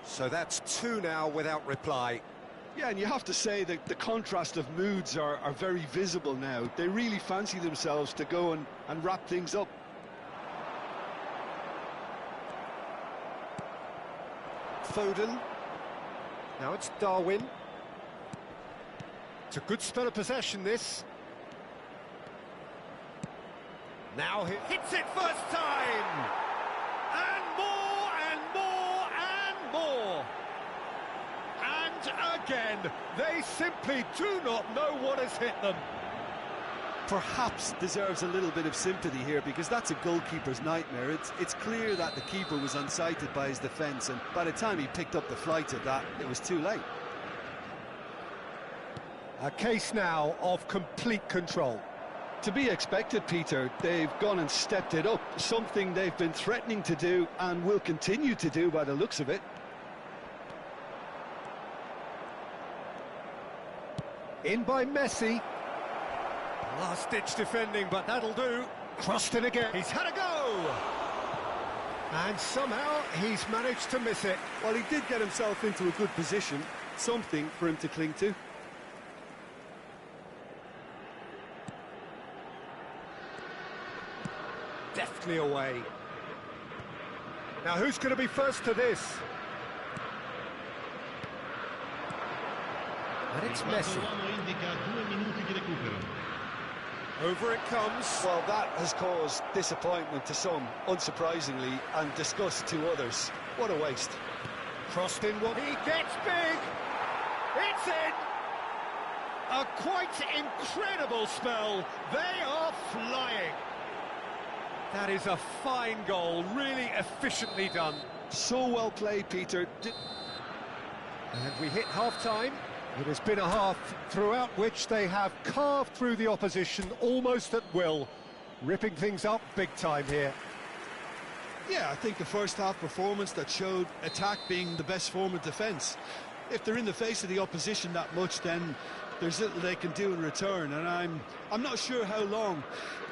So that's two now without reply. Yeah, and you have to say that the contrast of moods are very visible now. They really fancy themselves to go and wrap things up. Foden. Now it's Darwin. It's a good spell of possession, this. Now he hits it first time! And more, and more, and more! And again, they simply do not know what has hit them. Perhaps deserves a little bit of sympathy here, because that's a goalkeeper's nightmare. It's clear that the keeper was unsighted by his defence, and by the time he picked up the flight of that, it was too late. A case now of complete control. To be expected, Peter. They've gone and stepped it up, something they've been threatening to do and will continue to do by the looks of it. In by Messi. Last-ditch defending, but that'll do. Crossed in again. He's had a go! And somehow he's managed to miss it. Well, he did get himself into a good position, something for him to cling to. Deftly away. Now who's going to be first to this? And it's Messi. Over it comes. Well, that has caused disappointment to some, unsurprisingly, and disgust to others. What a waste. Crossed in one. He gets big! It's in! A quite incredible spell. They are flying. That is a fine goal, really efficiently done. So well played, Peter. And we hit half-time. It has been a half throughout which they have carved through the opposition almost at will, ripping things up big time here. Yeah, I think the first half performance that showed attack being the best form of defence. If they're in the face of the opposition that much, then there's little they can do in return, and I'm not sure how long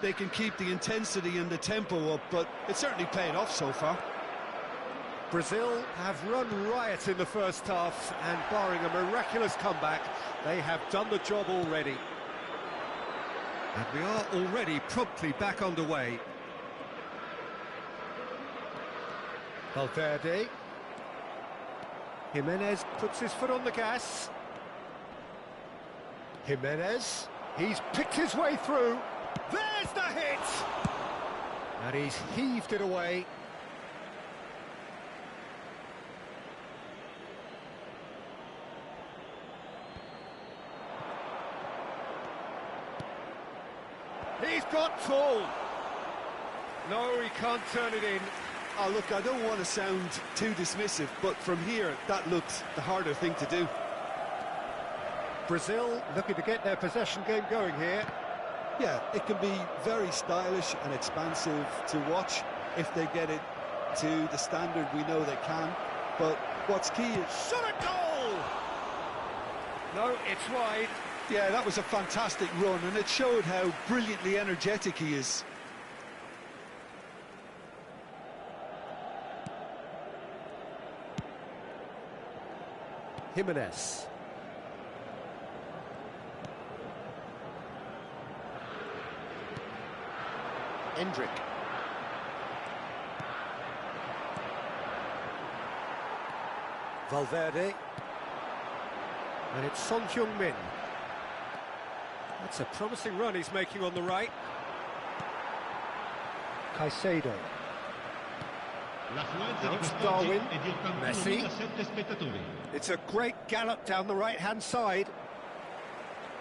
they can keep the intensity and the tempo up, but it's certainly paid off so far. Brazil have run riot in the first half, and barring a miraculous comeback, they have done the job already. And we are already promptly back underway. Valverde. Jimenez puts his foot on the gas. Jimenez, he's picked his way through. There's the hit! And he's heaved it away. He's got tall. No, he can't turn it in. Oh, look, I don't want to sound too dismissive, but from here, that looked the harder thing to do. Brazil looking to get their possession game going here. Yeah, it can be very stylish and expansive to watch if they get it to the standard we know they can. But what's key is... Shot a goal! No, it's wide. Yeah, that was a fantastic run, and it showed how brilliantly energetic he is. Jimenez. Endrick. Valverde. And it's Son Heung-min. That's a promising run he's making on the right. Caicedo. Now it's Darwin. Messi. It's a great gallop down the right-hand side.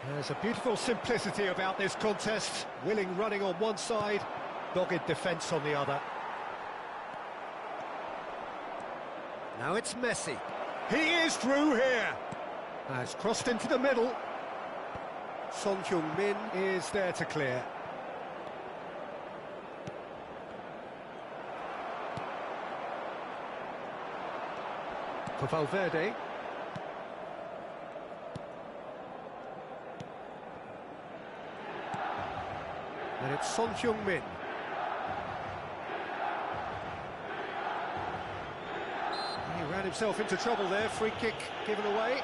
There's a beautiful simplicity about this contest. Willing running on one side, dogged defence on the other. Now it's Messi. He is through here. Has crossed into the middle. Son Heung-min is there to clear. For Valverde. And it's Son Heung-min. He ran Ran himself into trouble there, free kick given away.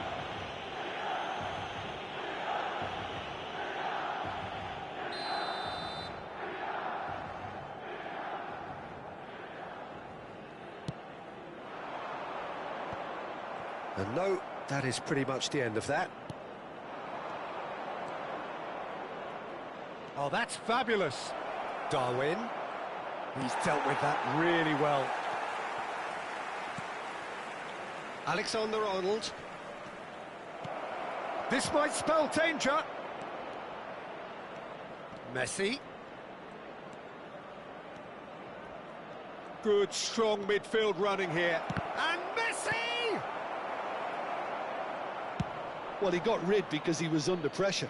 And no, that is pretty much the end of that. Oh, that's fabulous. Darwin. He's dealt with that really well. Alexander-Arnold. This might spell danger. Messi. Good, strong midfield running here. And Messi! Well, he got rid because he was under pressure.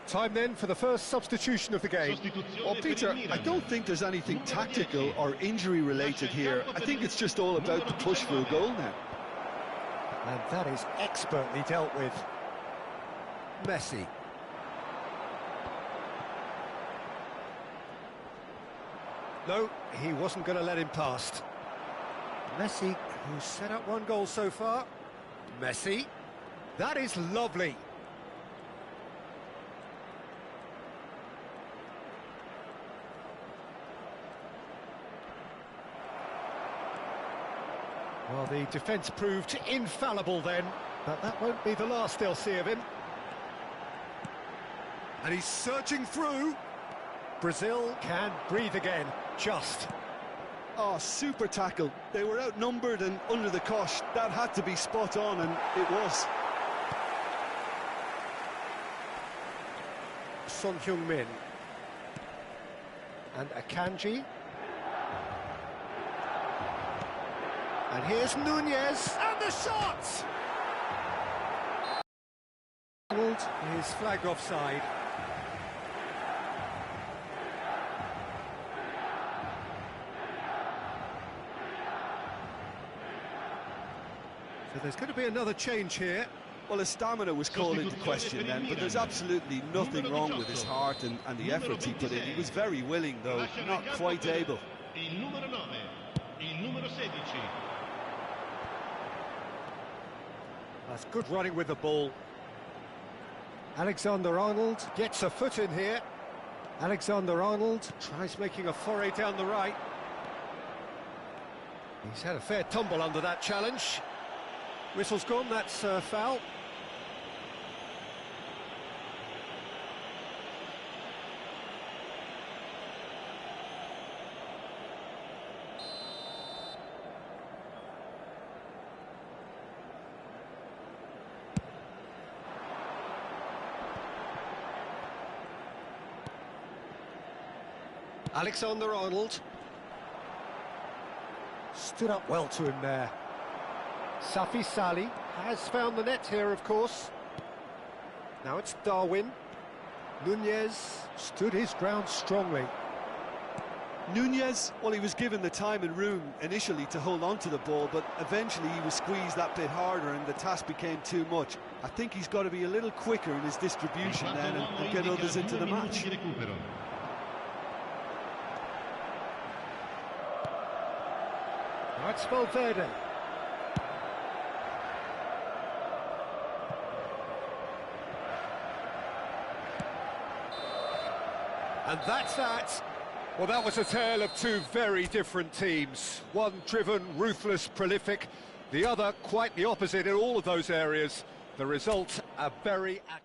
Time then for the first substitution of the game. Well, Peter, I don't think there's anything tactical or injury-related here. I think it's just all about the push for a goal now. And that is expertly dealt with. Messi. No, he wasn't going to let him past. Messi, who's set up one goal so far. Messi. That is lovely. Well, the defence proved infallible then, but that won't be the last they'll see of him. And he's searching through. Brazil can breathe again, just. Oh, super tackle. They were outnumbered and under the cosh. That had to be spot on, and it was. Son Heung-min. And Akanji. And here's Nunez, and the shot! Is flagged offside. So there's going to be another change here. Well, his stamina was called into question then, but there's absolutely nothing wrong with his heart and the efforts he put in. He was very willing, though, not quite able. That's good running with the ball. Alexander-Arnold gets a foot in here. Alexander-Arnold tries making a foray down the right. He's had a fair tumble under that challenge. Whistle's gone, that's a foul. Alexander-Arnold stood up well to him there. Safi Salih has found the net here, of course. Now it's Darwin. Nunez stood his ground strongly. Nunez, well, he was given the time and room initially to hold on to the ball, but eventually he was squeezed that bit harder and the task became too much. I think he's got to be a little quicker in his distribution then and get others into the match. Now it's Valverde. And that's that. Well, that was a tale of two very different teams. One driven, ruthless, prolific. The other quite the opposite in all of those areas. The result, a very accurate...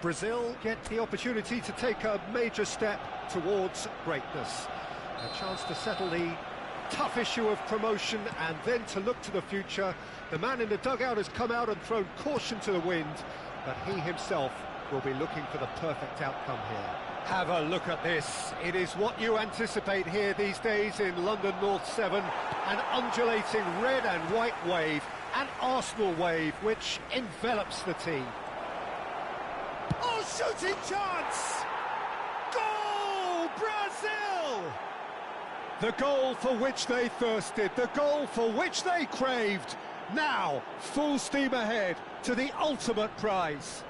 Brazil get the opportunity to take a major step towards greatness. A chance to settle the tough issue of promotion and then to look to the future. The man in the dugout has come out and thrown caution to the wind, but he himself will be looking for the perfect outcome here. Have a look at this. It is what you anticipate here these days in London North 7. An undulating red and white wave, an Arsenal wave which envelops the team. Oh, shooting chance! Goal, Brazil! The goal for which they thirsted, the goal for which they craved. Now, full steam ahead to the ultimate prize.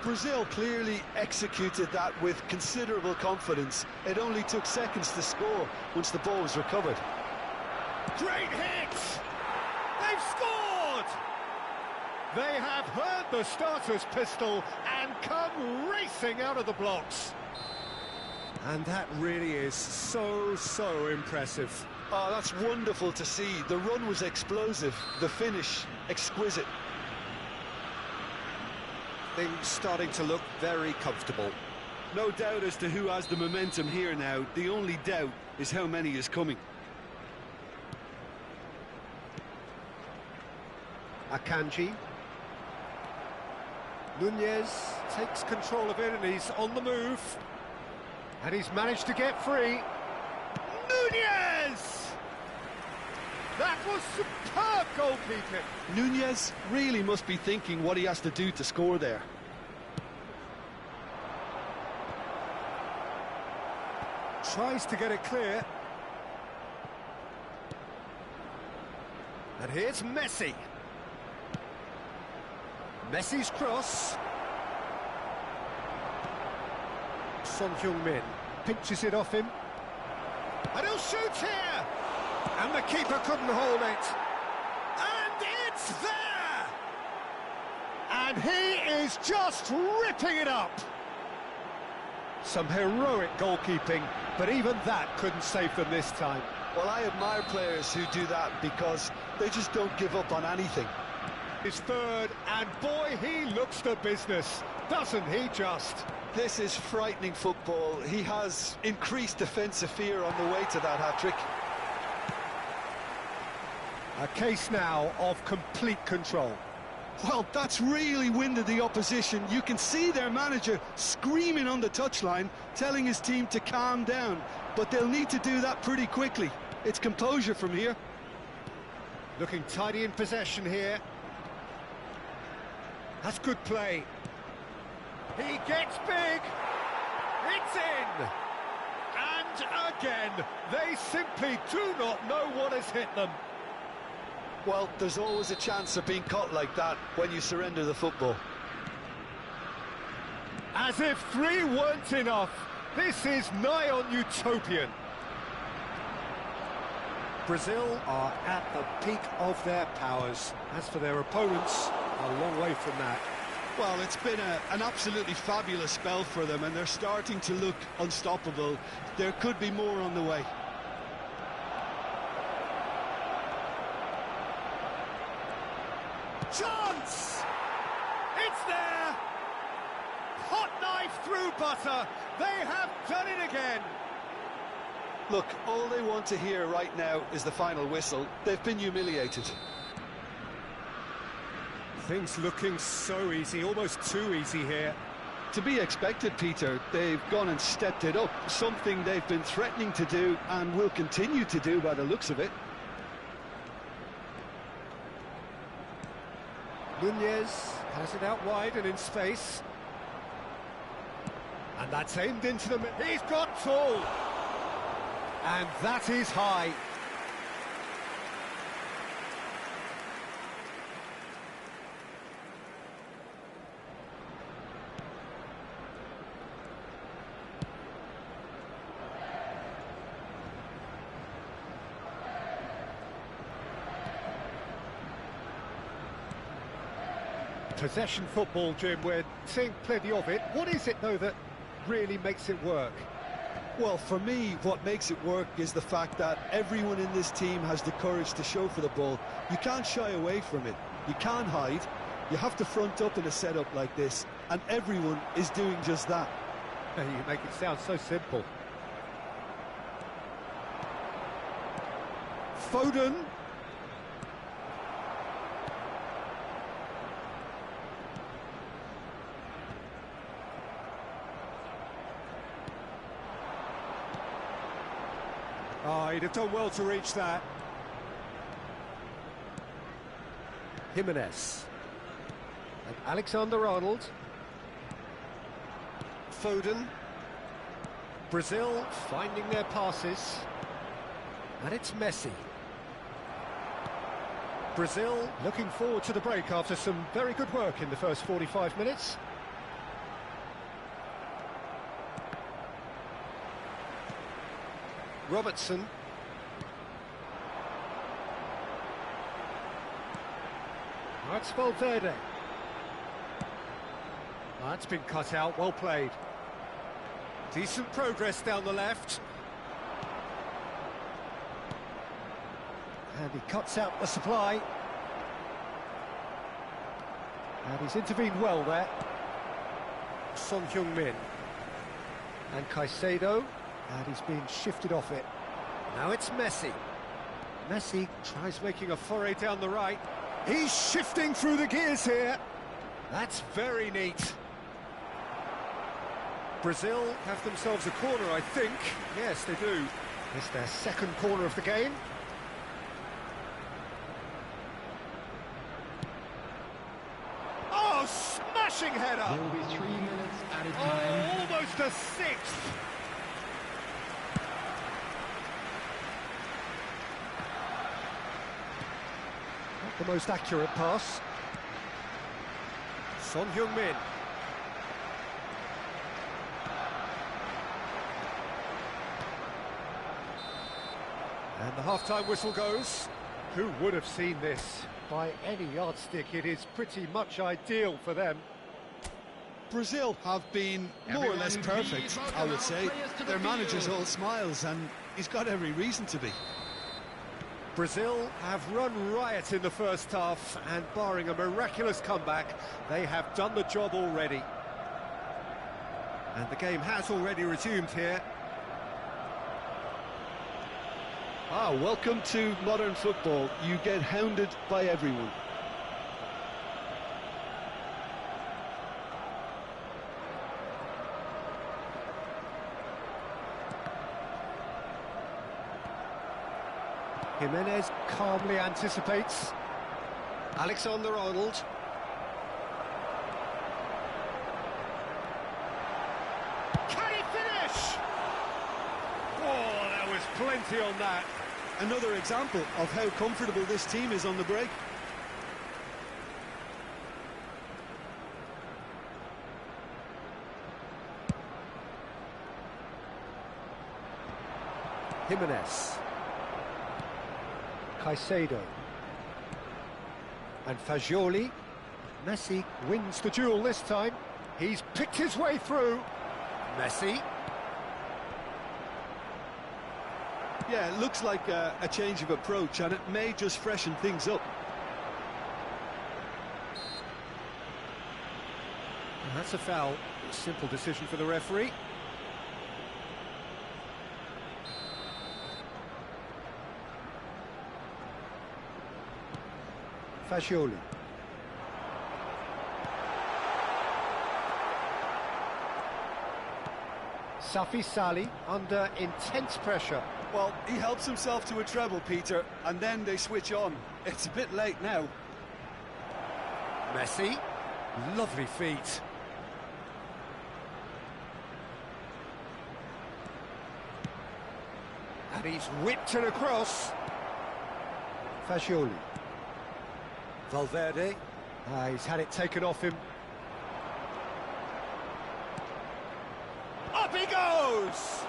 Brazil clearly executed that with considerable confidence. It only took seconds to score once the ball was recovered. Great hit! They've scored! They have heard the starter's pistol and come racing out of the blocks. And that really is so impressive. Oh, that's wonderful to see. The run was explosive, the finish exquisite. Things starting to look very comfortable. No doubt as to who has the momentum here now. The only doubt is how many is coming. Akanji. Nunez takes control of it and he's on the move. And he's managed to get free. Nunez! That was superb goalkeeping. Nunez really must be thinking what he has to do to score there. Tries to get it clear. And here's Messi. Messi's cross. Son Heung-min pinches it off him. And he'll shoot here! And the keeper couldn't hold it. And it's there! And he is just ripping it up. Some heroic goalkeeping, but even that couldn't save them this time. Well, I admire players who do that because they just don't give up on anything. His third, and boy, he looks the business, doesn't he just? This is frightening football. He has increased defensive fear on the way to that hat-trick. A case now of complete control. Well, that's really winded the opposition. You can see their manager screaming on the touchline, telling his team to calm down. But they'll need to do that pretty quickly. It's composure from here. Looking tidy in possession here. That's good play. He gets big. It's in. And again, they simply do not know what has hit them. Well, there's always a chance of being caught like that when you surrender the football. As if 3 weren't enough, this is nigh on utopian. Brazil are at the peak of their powers. As for their opponents, a long way from that. Well, it's been an absolutely fabulous spell for them, and they're starting to look unstoppable. There could be more on the way. Chance! It's there! Hot knife through butter. They have done it again. Look, all they want to hear right now is the final whistle. They've been humiliated. Things looking so easy, almost too easy here. To be expected, Peter. They've gone and stepped it up, something they've been threatening to do and will continue to do by the looks of it. Nunez has it out wide and in space. And that's aimed into the middle. He's got tall. And that is high. Possession football, Jim, we're seeing plenty of it. What is it, though, that really makes it work? Well, for me, what makes it work is the fact that everyone in this team has the courage to show for the ball. You can't shy away from it. You can't hide. You have to front up in a setup like this. and everyone is doing just that. You make it sound so simple. Foden. Oh, he'd have done well to reach that. Jimenez. And Alexander-Arnold. Foden. Brazil finding their passes. And it's Messi. Brazil looking forward to the break after some very good work in the first 45 minutes. Robertson. That's Valverde. That's been cut out, well played. Decent progress down the left. And he cuts out the supply. And he's intervened well there. Son Heung-min. And Caicedo. And he's been shifted off it. Now it's Messi. Messi tries making a foray down the right. He's shifting through the gears here. That's very neat. Brazil have themselves a corner, I think. Yes, they do. It's their second corner of the game. Oh, smashing header! There will be 3 minutes at a time. Oh, almost a sixth! Not the most accurate pass. Son Heung-min. And the half-time whistle goes. Who would have seen this? By any yardstick, it is pretty much ideal for them. Brazil have been more or less perfect, I would say. Their manager's all smiles, and he's got every reason to be. Brazil have run riot in the first half, and barring a miraculous comeback, they have done the job already. And the game has already resumed here. Welcome to modern football. You get hounded by everyone. Jimenez calmly anticipates. Alexander-Arnold. Can he finish? Oh, there was plenty on that. Another example of how comfortable this team is on the break. Jimenez. Caicedo. And Fagioli. Messi wins the duel this time. He's picked his way through. Messi. Yeah, it looks like a change of approach, and it may just freshen things up. And that's a foul. Simple decision for the referee. Fagioli. Safi Salih under intense pressure. Well, he helps himself to a treble, Peter, and then they switch on. It's a bit late now. Messi. Lovely feet. And he's whipped it across. Fagioli. Valverde. He's had it taken off him. Up he goes!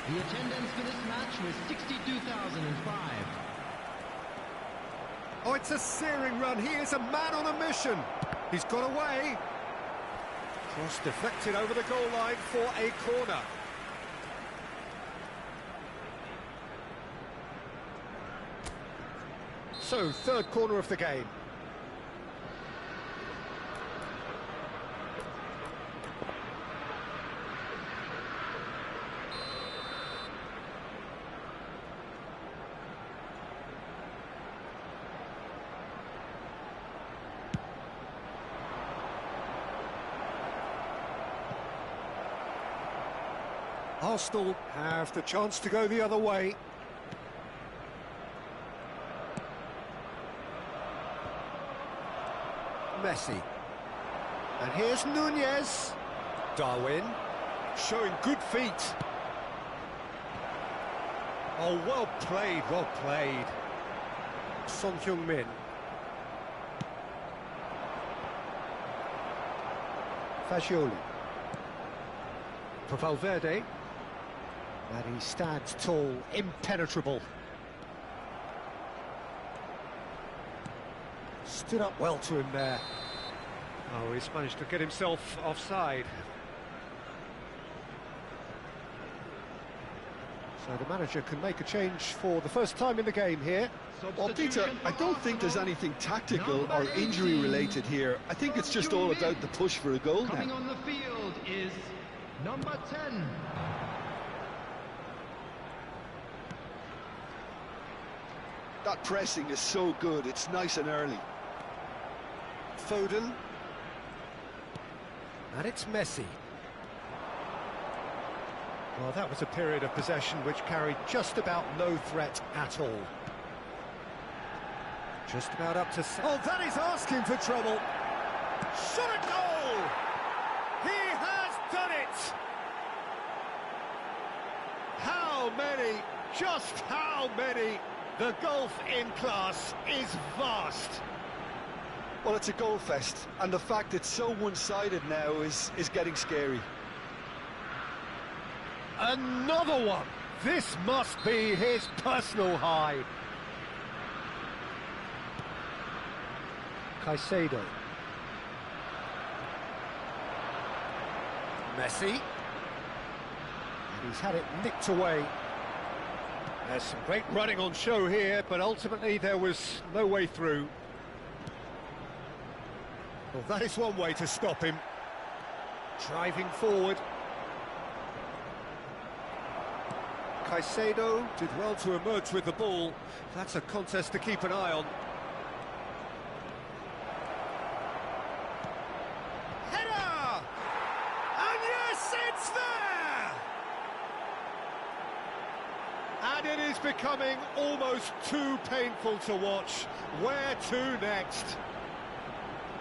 The attendance for this match was 62,005. Oh, it's a searing run. He is a man on a mission. He's got away. Cross deflected over the goal line for a corner. So, third corner of the game. Arsenal have the chance to go the other way. Messi. And here's Nunez. Darwin, showing good feet. Oh, well played, well played. Son Heung-min. Fagioli. For Valverde. And he stands tall, impenetrable. Stood up well to him there. Oh, he's managed to get himself offside. So the manager can make a change for the first time in the game here. Well, Peter, I don't think there's anything tactical or injury related here. I think it's just all about the push for a goal Coming now. on the field is number 10. That pressing is so good, it's nice and early. Foden. And it's Messi. Well, that was a period of possession which carried just about no threat at all. Just about up to... Oh, that is asking for trouble. Shot at goal! He has done it! How many? Just how many? The gulf in class is vast. Well, it's a goal fest, and the fact it's so one-sided now is getting scary. Another one! This must be his personal high. Caicedo. Messi. And he's had it nicked away. There's some great running on show here, but ultimately there was no way through. Well, that is one way to stop him. Driving forward. Caicedo did well to emerge with the ball. That's a contest to keep an eye on. Header! And yes, it's there! And it is becoming almost too painful to watch. Where to next?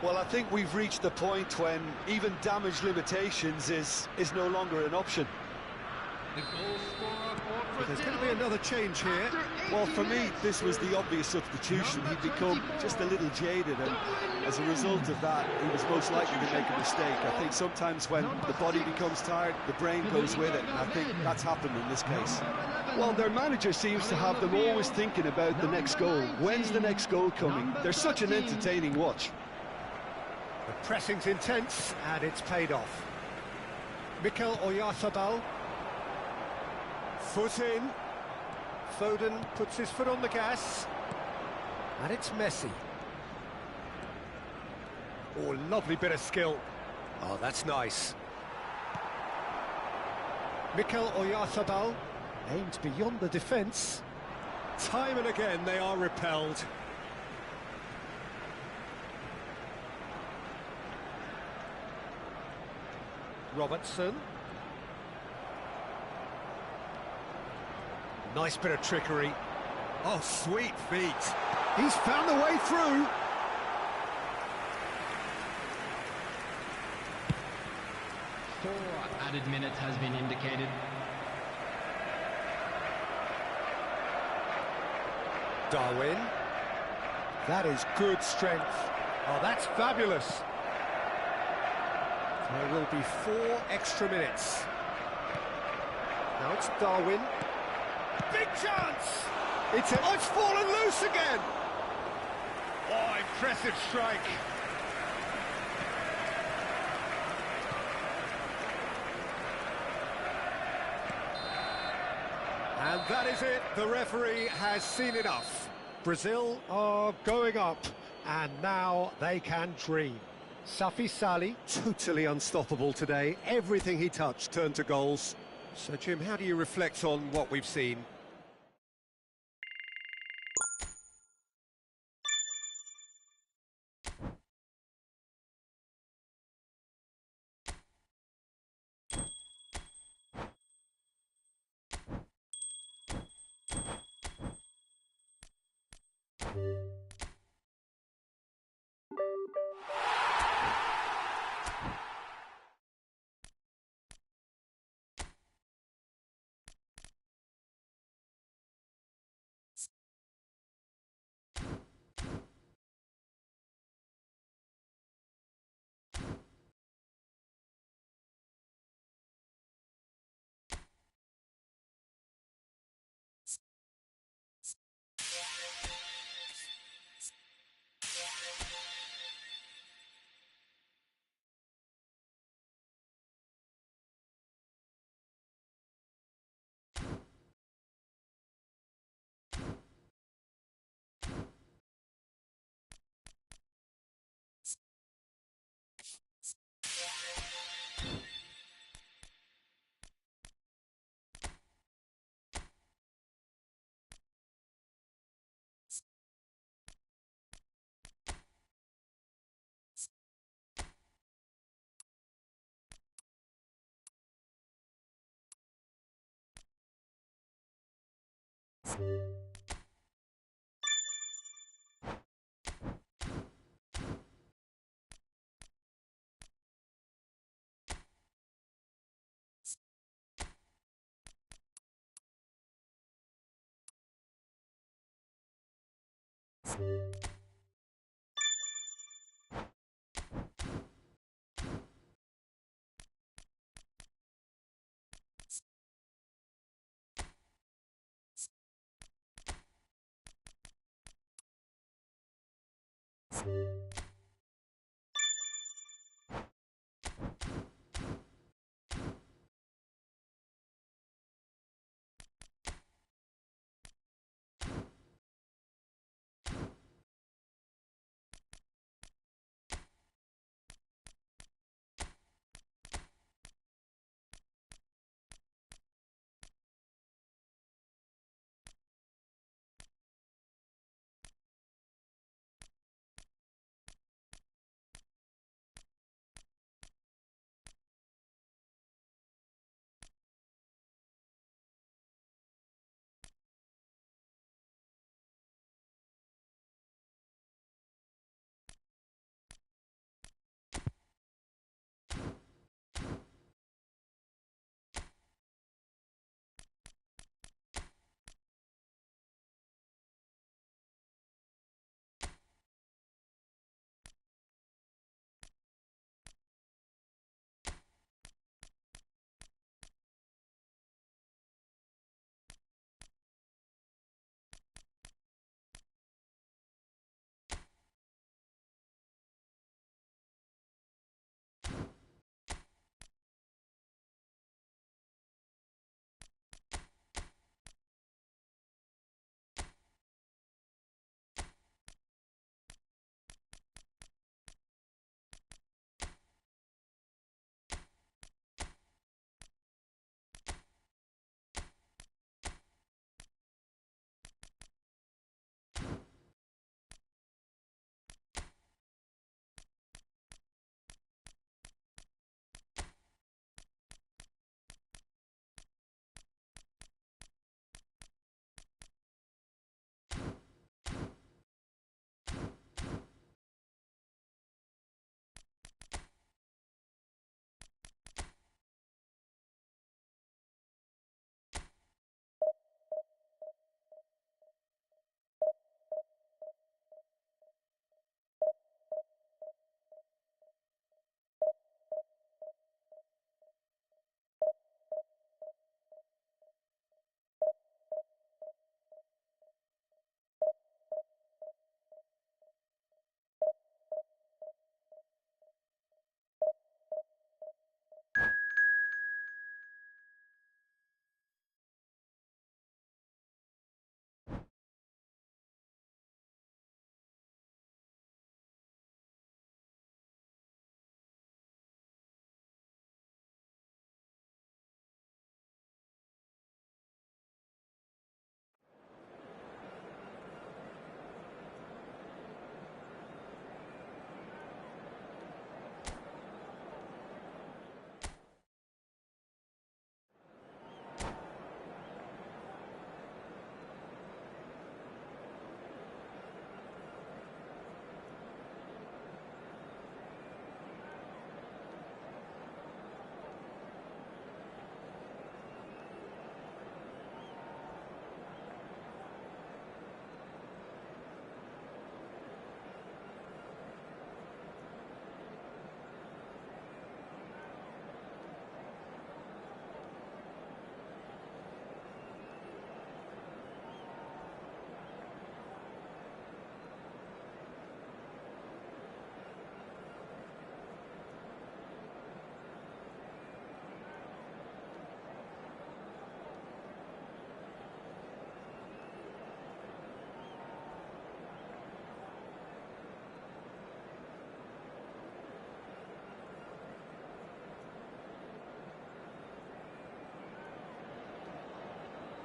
Well, I think we've reached the point when even damage limitations is no longer an option. The goal scorer for There's going to Brazil. be another change here. Well, for me, this was the obvious substitution. He'd become just a little jaded, and as a result of that, he was most likely to make a mistake. I think sometimes when the body becomes tired, the brain goes with it, and I think that's happened in this case. Well, their manager seems to have them always thinking about the next goal. When's the next goal coming? They're such an entertaining watch. The pressing's intense, and it's paid off. Mikel Oyarzabal. Foot in. Foden puts his foot on the gas. And it's Messi. Oh, lovely bit of skill. Oh, that's nice. Mikel Oyarzabal aimed beyond the defence. Time and again they are repelled. Robertson. Nice bit of trickery. Oh, sweet feet. He's found the way through. Four added minutes has been indicated. Darwin. That is good strength. Oh, that's fabulous. There will be 4 extra minutes. Now it's Darwin. Big chance! It's fallen loose again! Oh, impressive strike. And that is it. The referee has seen enough. Brazil are going up, and now they can dream. Safi Sali, totally unstoppable today. Everything he touched turned to goals. So, Jim, how do you reflect on what we've seen?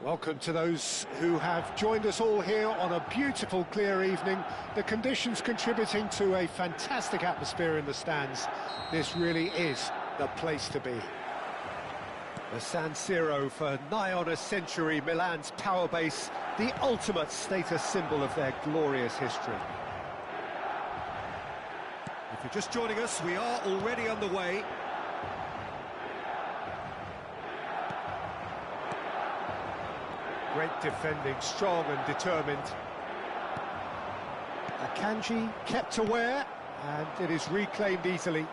Welcome to those who have joined us all here on a beautiful, clear evening. The conditions contributing to a fantastic atmosphere in the stands. This really is the place to be. The San Siro for nigh on a century, Milan's power base, the ultimate status symbol of their glorious history. If you're just joining us, we are already underway. Great defending, strong and determined. Akanji kept aware, and it is reclaimed easily.